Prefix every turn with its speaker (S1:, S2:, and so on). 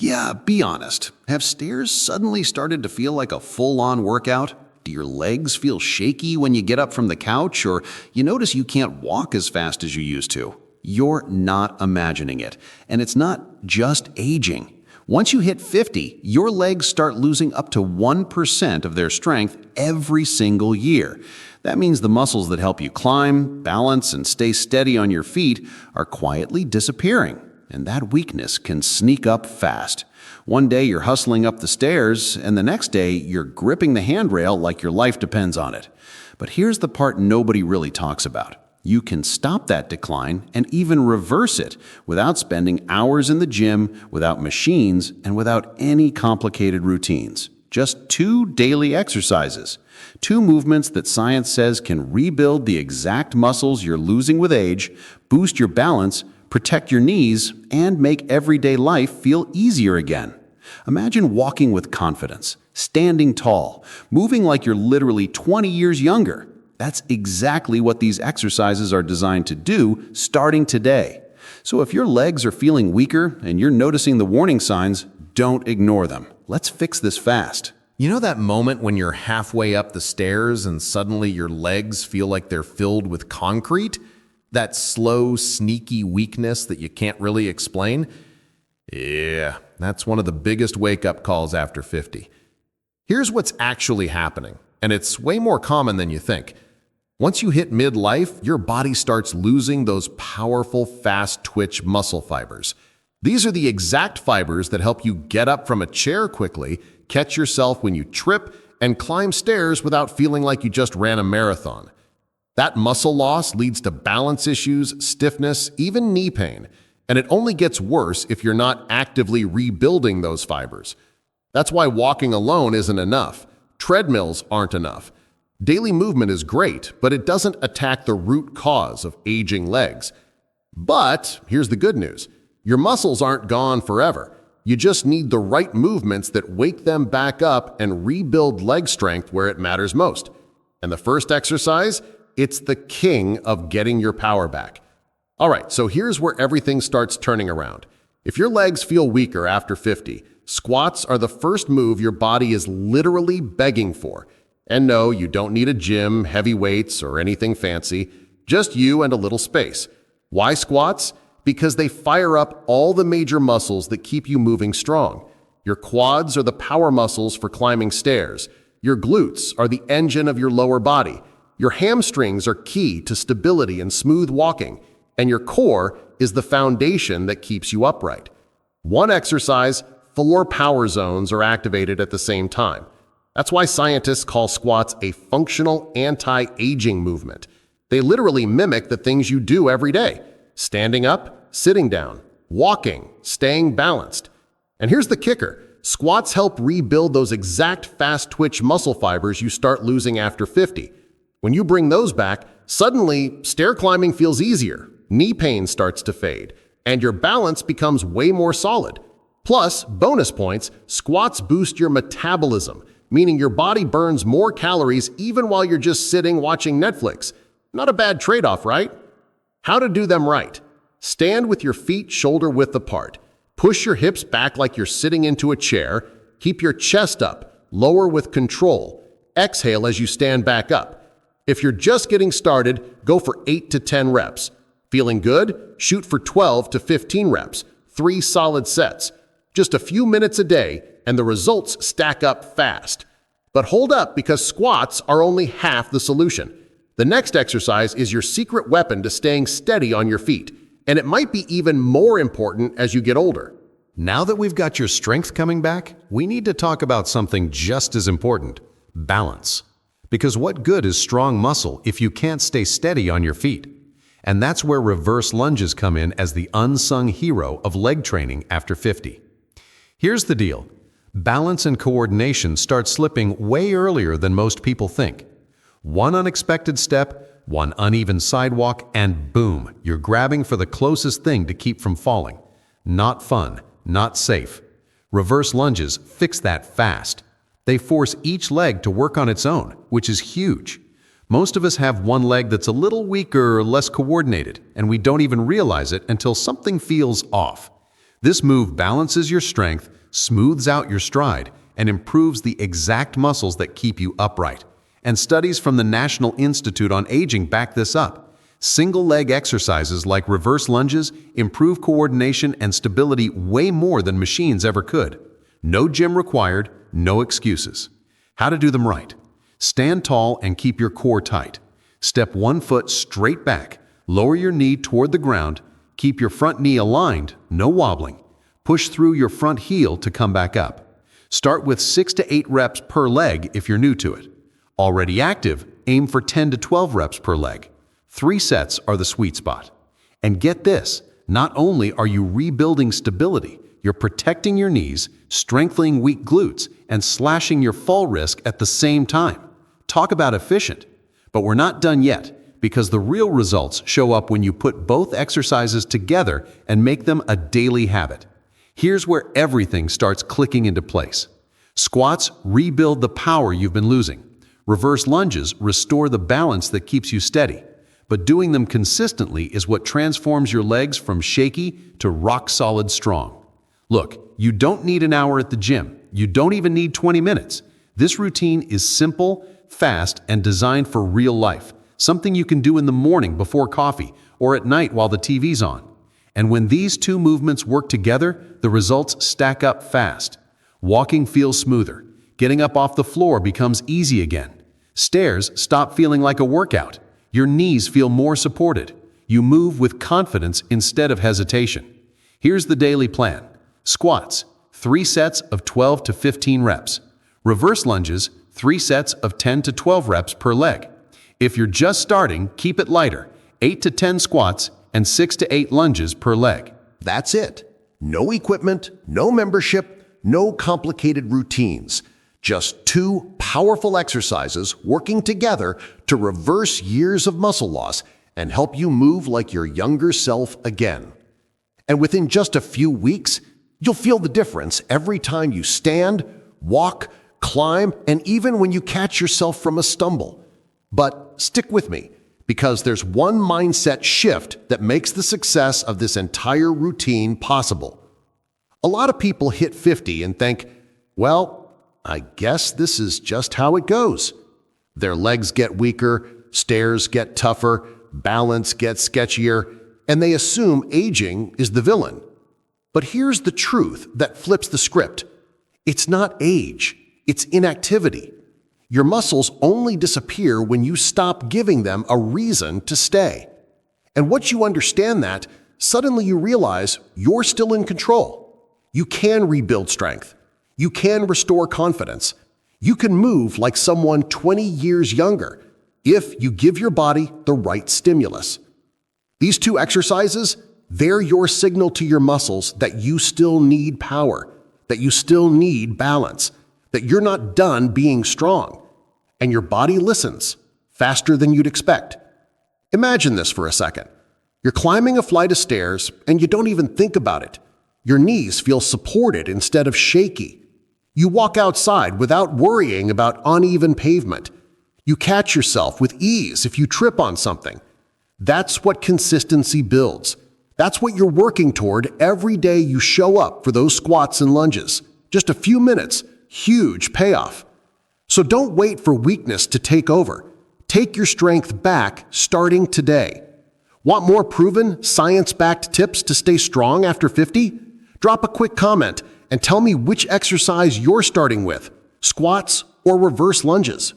S1: Yeah, be honest. Have stairs suddenly started to feel like a full-on workout? Do your legs feel shaky when you get up from the couch, or you notice you can't walk as fast as you used to? You're not imagining it, and it's not just aging. Once you hit 50, your legs start losing up to 1% of their strength every single year. That means the muscles that help you climb, balance, and stay steady on your feet are quietly disappearing. And that weakness can sneak up fast. One day you're hustling up the stairs, and the next day you're gripping the handrail like your life depends on it. But here's the part nobody really talks about. You can stop that decline and even reverse it without spending hours in the gym, without machines, and without any complicated routines. Just 2 daily exercises. 2 movements that science says can rebuild the exact muscles you're losing with age, boost your balance, protect your knees, and make everyday life feel easier again. Imagine walking with confidence, standing tall, moving like you're literally 20 years younger. That's exactly what these exercises are designed to do, starting today. So if your legs are feeling weaker and you're noticing the warning signs, don't ignore them. Let's fix this fast.
S2: You know that moment when you're halfway up the stairs and suddenly your legs feel like they're filled with concrete? That slow, sneaky weakness that you can't really explain? Yeah, that's one of the biggest wake-up calls after 50. Here's what's actually happening, and it's way more common than you think. Once you hit midlife, your body starts losing those powerful, fast-twitch muscle fibers. These are the exact fibers that help you get up from a chair quickly, catch yourself when you trip, and climb stairs without feeling like you just ran a marathon. That muscle loss leads to balance issues, stiffness, even knee pain, and it only gets worse if you're not actively rebuilding those fibers. That's why walking alone isn't enough. Treadmills aren't enough. Daily movement is great, but it doesn't attack the root cause of aging legs. But here's the good news. Your muscles aren't gone forever. You just need the right movements that wake them back up and rebuild leg strength where it matters most. And the first exercise? It's the king of getting your power back. All right, so here's where everything starts turning around. If your legs feel weaker after 50, squats are the first move your body is literally begging for. And no, you don't need a gym, heavy weights, or anything fancy, just you and a little space. Why squats? Because they fire up all the major muscles that keep you moving strong. Your quads are the power muscles for climbing stairs. Your glutes are the engine of your lower body. Your hamstrings are key to stability and smooth walking, and your core is the foundation that keeps you upright. One exercise, 4 power zones are activated at the same time. That's why scientists call squats a functional anti-aging movement. They literally mimic the things you do every day: standing up, sitting down, walking, staying balanced. And here's the kicker. Squats help rebuild those exact fast-twitch muscle fibers you start losing after 50. When you bring those back, suddenly stair climbing feels easier, knee pain starts to fade, and your balance becomes way more solid. Plus, bonus points, squats boost your metabolism, meaning your body burns more calories even while you're just sitting watching Netflix. Not a bad trade-off, right? How to do them right. Stand with your feet shoulder-width apart. Push your hips back like you're sitting into a chair. Keep your chest up. Lower with control. Exhale as you stand back up. If you're just getting started, go for 8 to 10 reps. Feeling good? Shoot for 12 to 15 reps. 3 solid sets. Just a few minutes a day, and the results stack up fast. But hold up, because squats are only half the solution. The next exercise is your secret weapon to staying steady on your feet, and it might be even more important as you get older.
S3: Now that we've got your strength coming back, we need to talk about something just as important: balance. Because what good is strong muscle if you can't stay steady on your feet? And that's where reverse lunges come in as the unsung hero of leg training after 50. Here's the deal. Balance and coordination start slipping way earlier than most people think. One unexpected step, one uneven sidewalk, and boom, you're grabbing for the closest thing to keep from falling. Not fun, not safe. Reverse lunges fix that fast. They force each leg to work on its own, which is huge. Most of us have one leg that's a little weaker or less coordinated, and we don't even realize it until something feels off. This move balances your strength, smooths out your stride, and improves the exact muscles that keep you upright. And studies from the National Institute on Aging back this up. Single-leg exercises like reverse lunges improve coordination and stability way more than machines ever could. No gym required, no excuses. How to do them right. Stand tall and keep your core tight. Step 1 foot straight back. Lower your knee toward the ground. Keep your front knee aligned, no wobbling. Push through your front heel to come back up. Start with 6 to 8 reps per leg if you're new to it. Already active, aim for 10 to 12 reps per leg. 3 sets are the sweet spot. And get this, not only are you rebuilding stability, you're protecting your knees, strengthening weak glutes, and slashing your fall risk at the same time. Talk about efficient. But we're not done yet, because the real results show up when you put both exercises together and make them a daily habit. Here's where everything starts clicking into place. Squats rebuild the power you've been losing. Reverse lunges restore the balance that keeps you steady. But doing them consistently is what transforms your legs from shaky to rock-solid strong. Look, you don't need an hour at the gym. You don't even need 20 minutes. This routine is simple, fast, and designed for real life. Something you can do in the morning before coffee or at night while the TV's on. And when these two movements work together, the results stack up fast. Walking feels smoother. Getting up off the floor becomes easy again. Stairs stop feeling like a workout. Your knees feel more supported. You move with confidence instead of hesitation. Here's the daily plan. Squats, 3 sets of 12 to 15 reps. Reverse lunges, 3 sets of 10 to 12 reps per leg. If you're just starting, keep it lighter, 8 to 10 squats and 6 to 8 lunges per leg.
S4: That's it. No equipment, no membership, no complicated routines. Just 2 powerful exercises working together to reverse years of muscle loss and help you move like your younger self again. And within just a few weeks, you'll feel the difference every time you stand, walk, climb, and even when you catch yourself from a stumble. But stick with me, because there's one mindset shift that makes the success of this entire routine possible. A lot of people hit 50 and think, well, I guess this is just how it goes. Their legs get weaker, stairs get tougher, balance gets sketchier, and they assume aging is the villain. But here's the truth that flips the script. It's not age, it's inactivity. Your muscles only disappear when you stop giving them a reason to stay. And once you understand that, suddenly you realize you're still in control. You can rebuild strength. You can restore confidence. You can move like someone 20 years younger if you give your body the right stimulus. These 2 exercises, they're your signal to your muscles that you still need power, that you still need balance, that you're not done being strong. And your body listens faster than you'd expect. Imagine this for a second. You're climbing a flight of stairs and you don't even think about it. Your knees feel supported instead of shaky. You walk outside without worrying about uneven pavement. You catch yourself with ease if you trip on something. That's what consistency builds. That's what you're working toward every day you show up for those squats and lunges. Just a few minutes, huge payoff. So don't wait for weakness to take over. Take your strength back starting today. Want more proven, science-backed tips to stay strong after 50? Drop a quick comment and tell me which exercise you're starting with, squats or reverse lunges.